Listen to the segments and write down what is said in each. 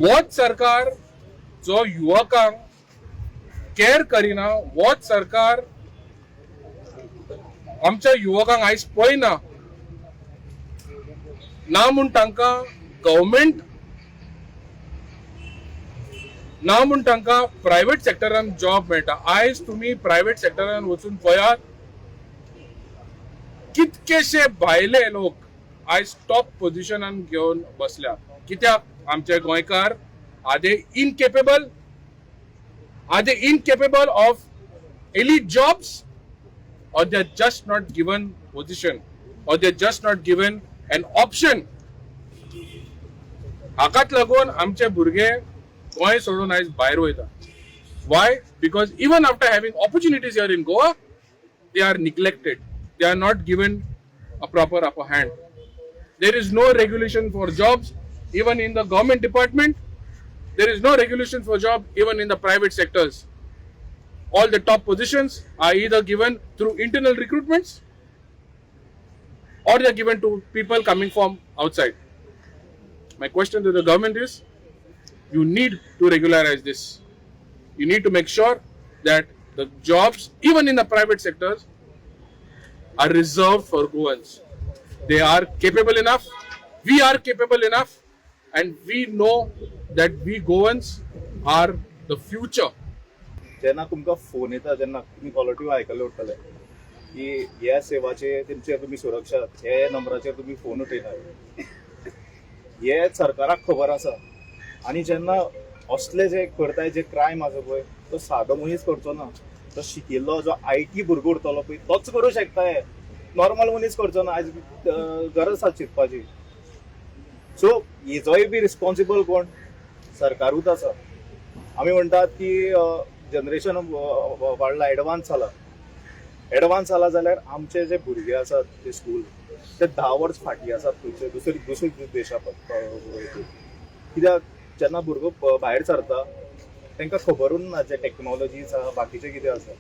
वोच सरकार जो युवकांक केअर करिना, वोच सरकार आमच्या युवकांक आयज पळयना ना म्हूण तांकां गव्हर्मेंट ना म्हूण तांकां प्रायव्हेट सेक्टरान जॉब मेळटा. आयज तुम्ही प्रायव्हेट सेक्टरान वचून पळयात कितकेशे भायले लोक आयज टॉप पोझिशनान घेवन बसल्या. कित्याक आमचे गोंयकार are they incapable of elite jobs, or they're just not given position, or they're just not given an option. हाकाच लागून आमचे भुरगे गोंय सोडून आयज भायर वयता. Why? Because even after having opportunities here in Goa, they are neglected. They are not given a proper upper hand. There is no regulation for jobs even in the government department. There is no regulation for job even in the private sectors. All the top positions are either given through internal recruitments or they are given to people coming from outside. My question to the government is, you need to regularize this. You need to make sure that the jobs, even in the private sectors, are reserved for Goans. They are capable enough, we are capable enough, and we know that we Goans are the future. जेन्ना तुमकां phone येता, जेन्ना तुम्ही collar आयकले उरतले की ह्या सेवाचे तेंचेर तुमी सुरक्षा, हे नंबराचेर तुमी फोन उठयतात, हे सरकाराक खबर आसा. आनी जेन्ना असले जे करताय, जे क्रायम आसा पळय, तो सादो मनीस करचो ना. तो शिकिल्लो जो IT भुरगो उरतलो पळय तोच करूं शकता. हे नॉर्मल मनीस करचो ना. आयज गरज आसा चिंतपाची. सो हेजोय बी रिस्पॉन्सिबल कोण? सरकारूच आसा. आमी म्हणटात की जनरेशन वाडला, एडवान्स जाला जाल्यार आमचे जे भुरगे आसात ते स्कूल ते 10 वर्स फाटी आसात खंयचे दुसऱ्या देशा कित्याक जेन्ना भुरगो भायर सरता तांकां खबरूच ना जे टॅक्नॉलॉजीज आसा, बाकीचे कितें आसा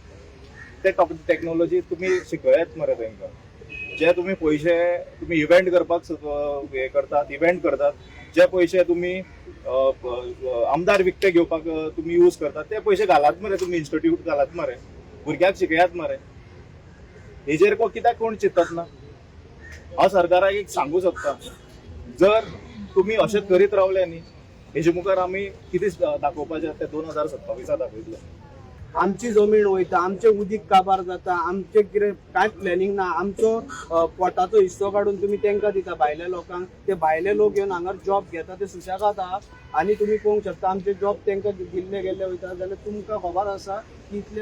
ते टॅक्नॉलॉजी तुमी शिकयात मरे तांकां. जे तुमी पयशे तुमी इव्हेंट करपाक हे करतात, इव्हेंट करतात, जे पयशे तुमी आमदार विकते घेवपाक तुमी यूज करतात, ते पयशे घालात मरे. तुमी इन्स्टिट्यूट घालात मरे, भुरग्याक शिकयात मरे. हेजेर कित्याक कोण चिंतत ना? हांव सरकाराक एक सांगू शकता, जर तुमी अशेंच करीत रावले न्ही, हेजे मुखार आमी कितें दाखोवपाचें ते 2027 दाखयतले. आमची जमीन वयता, आमचे उदीक काबार जाता, आमचे कितें कांयच प्लॅनिंग ना. आमचो पोटाचो हिस्सो काडून तुमी तांकां दिता भायल्या लोकांक. ते भायले लोक येवन हांगा जॉब घेता, ते सुशेगाद आहा. आनी तुमी पळोवंक शकता आमचे जॉब तांकां दिल्ले गेल्ले वयता. जाल्यार तुमकां खबर आसा की इतले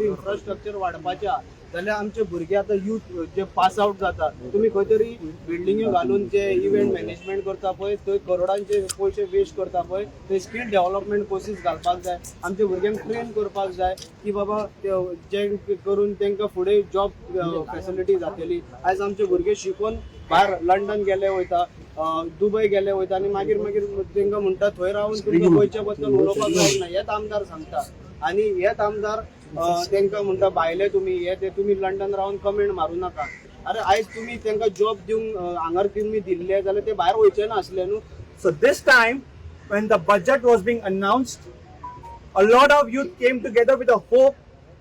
इन्फ्रास्ट्रक्चर वाडपाचें आहा. जाल्यार आमचे भुरगे आतां यूथ जे पास आउट जाता, तुमी खंय तरी बिल्डिंग्यो घालून जे इव्हेंट मॅनेजमेंट करता पळय, थंय करोडांचे पयशे वेस्ट करता पळय, थंय स्कील डेव्हलपमेंट कोर्सीस घालपाक जाय. आमच्या भुरग्यांक ट्रेन करपाक जाय की बाबा जे करून तांकां फुडें जॉब फॅसिलिटी जातली. आयज आमचे भुरगे शिकून भायर लंडन गेले वयता, दुबय गेले वयता, आनी मागीर तांकां म्हणटा थंय रावन तुमकां गोंयच्या बद्दल उलोवपाक जायना. हेच आमदार सांगता. आनी हेच आमदार तांकां म्हणटा भायले तुमी लंडन रावन कमेंट मारूं नाका. अरे आयज तुमी तांकां जॉब दिवंक हांगा तुमी दिल्ले जाल्यार ते भायर वयचे नासले न्हू. So this time, when the budget was being announced, a lot of youth came together with a hope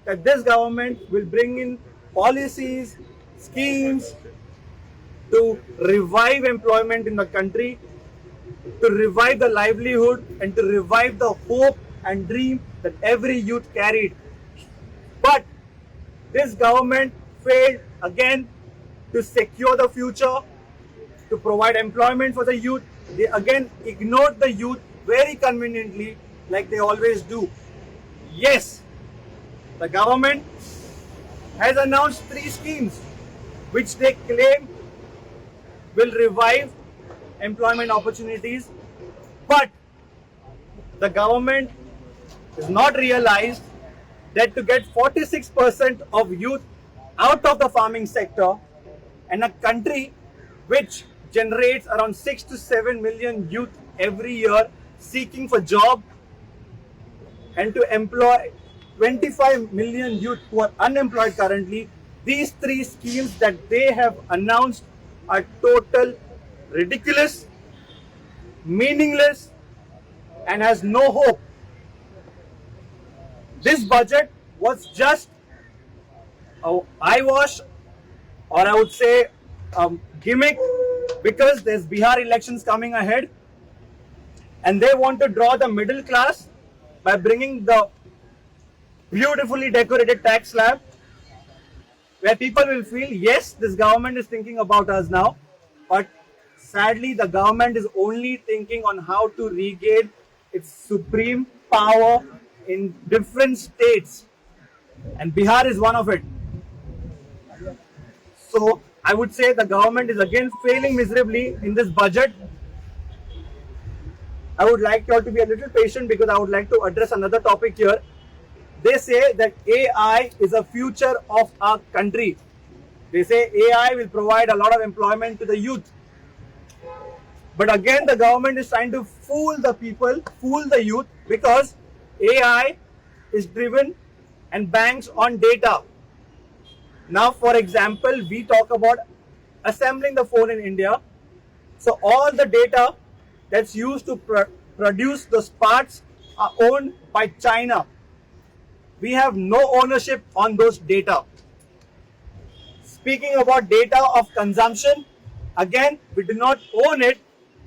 that this government will bring in policies, schemes to revive employment in the country, to revive the livelihood, and to revive the hope and dream that every youth carried. But this government failed again to secure the future, to provide employment for the youth. They again ignored the youth very conveniently, like they always do. Yes, the government has announced 3 schemes which they claim will revive employment opportunities, but the government has not realized that to get 46% of youth out of the farming sector, and a country which generates around 6 to 7 million youth every year seeking for job, and to employ 25 million youth who are unemployed currently, these 3 schemes that they have announced are total ridiculous. meaningless, and has no hope. This budget was just a eyewash, or I would say gimmick, because there's Bihar elections coming ahead and they want to draw the middle class by bringing the beautifully decorated tax slab, where people will feel, yes, this government is thinking about us now, but sadly the government is only thinking on how to regain its supreme power in different states, and Bihar is one of it. So I would say the government is again failing miserably in this budget. I would like you all to be a little patient because I would like to address another topic here. They say that AI is a future of our country. They say AI will provide a lot of employment to the youth. But again, the government is trying to fool the people, fool the youth, because AI is driven and banks on data. Now, for example, we talk about assembling the phone in India. So all the data that's used to produce those parts are owned by China. We have no ownership on those data. Speaking about data of consumption, again, we do not own it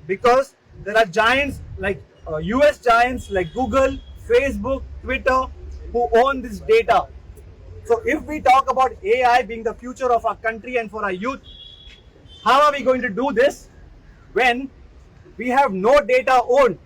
because there are giants like US giants like Google, Facebook, Twitter who own this data. So if we talk about AI being the future of our country and for our youth, how are we going to do this when we have no data owned?